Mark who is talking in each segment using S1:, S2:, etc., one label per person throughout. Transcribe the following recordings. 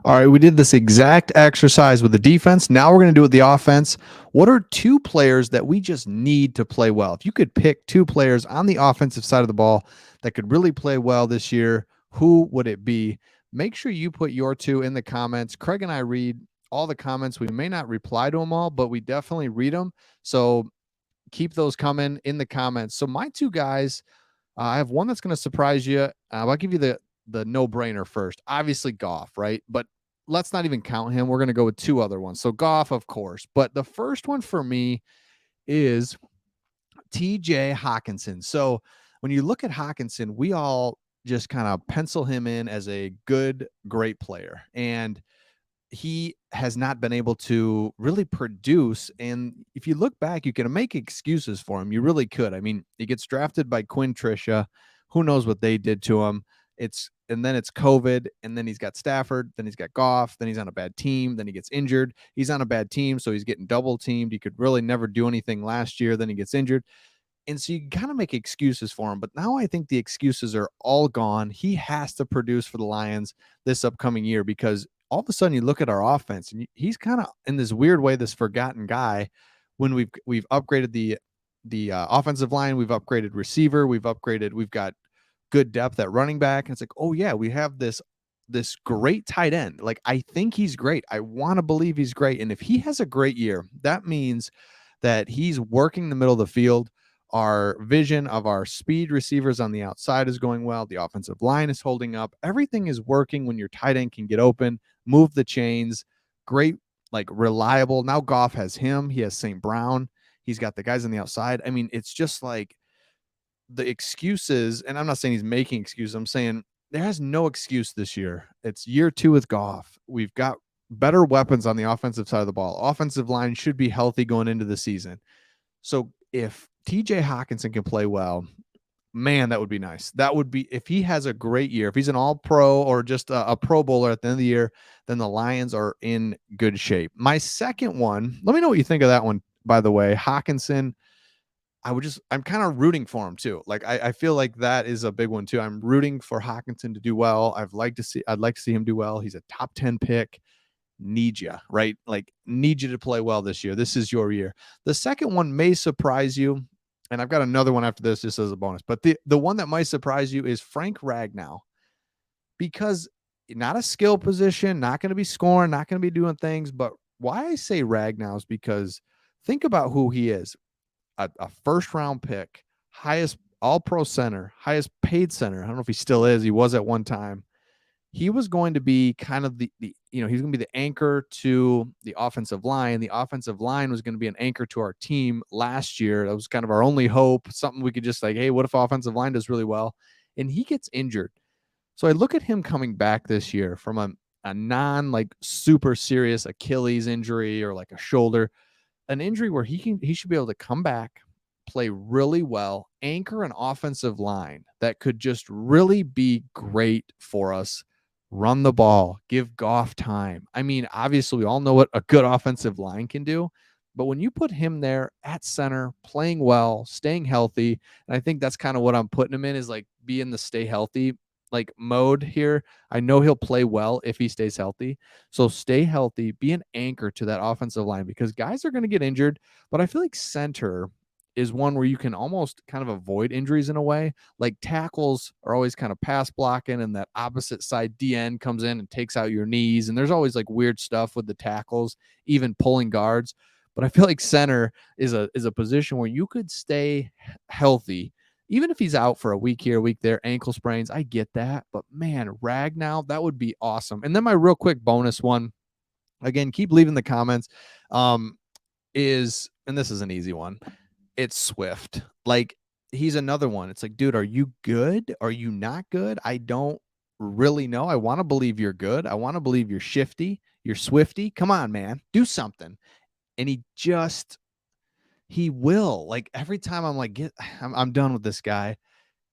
S1: All right, we did this exact exercise with the defense. Now we're going to do it with the offense. What are two players that we just need to play well? If you could pick two players on the offensive side of the ball that could really play well this year, who would it be? Make sure you put your two in the comments. Craig and I read all the comments. We may not reply to them all, but we definitely read them. So keep those coming in the comments. So my two guys, I have one that's going to surprise you. I'll give you the no brainer first. Obviously, Goff, right? But let's not even count him. We're going to go with two other ones. So Goff, of course. But the first one for me is TJ Hockenson. So when you look at Hockenson, we all just kind of pencil him in as a good, great player. And he has not been able to really produce. And if you look back, you can make excuses for him. You really could. I mean, he gets drafted by Quinn Trisha. Who knows what they did to him? And then it's COVID, and then he's got Stafford, then he's got Goff, then he's on a bad team, then he gets injured. He's on a bad team, so he's getting double teamed. He could really never do anything last year, then he gets injured. And so you can kind of make excuses for him. But now I think the excuses are all gone. He has to produce for the Lions this upcoming year because all of a sudden you look at our offense and he's kind of in this weird way, this forgotten guy when we've upgraded the offensive line, we've upgraded receiver, we've got good depth at running back. And it's like, oh yeah, we have this great tight end. Like, I think he's great. I want to believe he's great. And if he has a great year, that means that he's working the middle of the field. Our vision of our speed receivers on the outside is going well. The offensive line is holding up. Everything is working when your tight end can get open, move the chains. Great, like reliable. Now Goff has him. He has St. Brown. He's got the guys on the outside. I mean, it's just like the excuses, and I'm not saying he's making excuses. I'm saying there has no excuse this year. It's year two with Goff. We've got better weapons on the offensive side of the ball. Offensive line should be healthy going into the season. So if TJ Hockenson can play well, man, that would be nice. That would be, if he has a great year, if he's an all pro or just a pro bowler at the end of the year, then the Lions are in good shape. My second one, let me know what you think of that one, by the way. Hockenson, I'm kind of rooting for him too. Like, I feel like that is a big one too. I'm rooting for Hockenson to do well. I'd like to see him do well. He's a top 10 pick. Need you, right? Like, need you to play well this year. This is your year. The second one may surprise you, and I've got another one after this just as a bonus. But the one that might surprise you is Frank Ragnow, because not a skill position, not going to be scoring, not going to be doing things. But why I say Ragnow is because think about who he is: a first round pick, highest all pro center, highest paid center. I don't know if he still is. He was at one time. He was going to be kind of he's going to be the anchor to the offensive line. The offensive line was going to be an anchor to our team last year. That was kind of our only hope, something we could just like, hey, what if offensive line does really well? And he gets injured. So I look at him coming back this year from a non like super serious Achilles injury or like a shoulder, an injury where he should be able to come back, play really well, anchor an offensive line that could just really be great for us. Run the ball, give Goff time. I mean, obviously, we all know what a good offensive line can do, but when you put him there at center, playing well, staying healthy, and I think that's kind of what I'm putting him in, is like be in the stay healthy like mode here. I know he'll play well if he stays healthy. So stay healthy, be an anchor to that offensive line because guys are going to get injured, but I feel like center is one where you can almost kind of avoid injuries in a way. Like tackles are always kind of pass blocking, and that opposite side DN comes in and takes out your knees. And there's always like weird stuff with the tackles, even pulling guards. But I feel like center is a position where you could stay healthy, even if he's out for a week here, a week there, ankle sprains. I get that, but man, Ragnow, that would be awesome. And then my real quick bonus one, again, keep leaving the comments. And this is an easy one, it's Swift. Like, he's another one. It's like, dude, are you good? Are you not good? I don't really know. I want to believe you're good. I want to believe you're shifty. You're swifty. Come on, man. Do something. And he will. Like, every time I'm like, I'm done with this guy,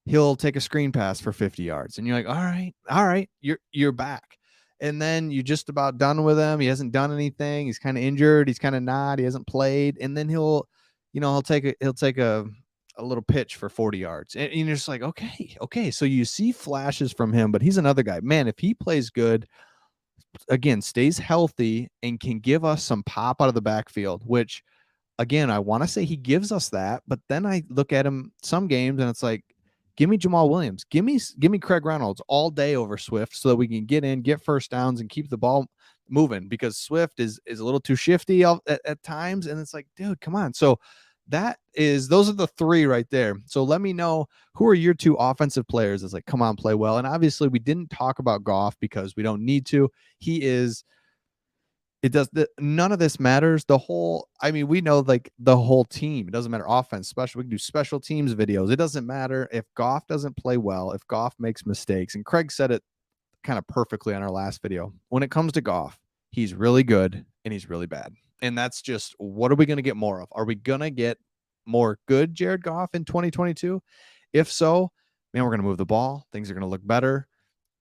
S1: he'll take a screen pass for 50 yards. And you're like, all right, you're back. And then you're just about done with him. He hasn't done anything. He's kind of injured. He's kind of not. He hasn't played. And then he'll take a little pitch for 40 yards. And you're just like, okay. So you see flashes from him, but he's another guy. Man, if he plays good, again, stays healthy and can give us some pop out of the backfield, which again, I want to say he gives us that, but then I look at him some games and it's like, give me Jamal Williams, give me Craig Reynolds all day over Swift, so that we can get in, get first downs, and keep the ball moving. Because Swift is a little too shifty at times, and it's like, dude, come on. So those are the three right there. So let me know, who are your two offensive players that's like, come on, play well. And obviously, we didn't talk about Goff because we don't need to. He is it does none of this matters. I mean, we know like the whole team. It doesn't matter offense, special. We can do special teams videos. It doesn't matter if Goff doesn't play well, if Goff makes mistakes. And Craig said it kind of perfectly on our last video. When it comes to Goff, he's really good and he's really bad. And that's just, what are we going to get more of? Are we going to get more good Jared Goff in 2022? If so, man, we're going to move the ball. Things are going to look better.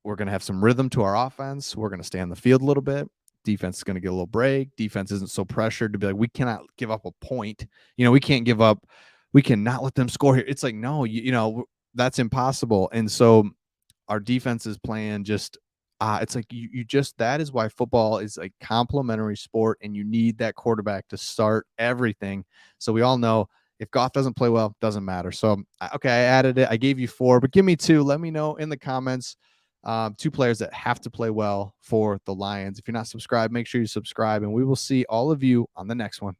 S1: We're going to have some rhythm to our offense. We're going to stay on the field a little bit. Defense is going to get a little break. Defense isn't so pressured to be like, we cannot give up a point. We can't give up. We cannot let them score here. It's like, no, that's impossible. And so our defense is playing just, it's like that is why football is a complementary sport, and you need that quarterback to start everything. So we all know, if Goff doesn't play well, it doesn't matter. So, okay, I added it. I gave you 4, but give me 2. Let me know in the comments. 2 players that have to play well for the Lions. If you're not subscribed, make sure you subscribe, and we will see all of you on the next one.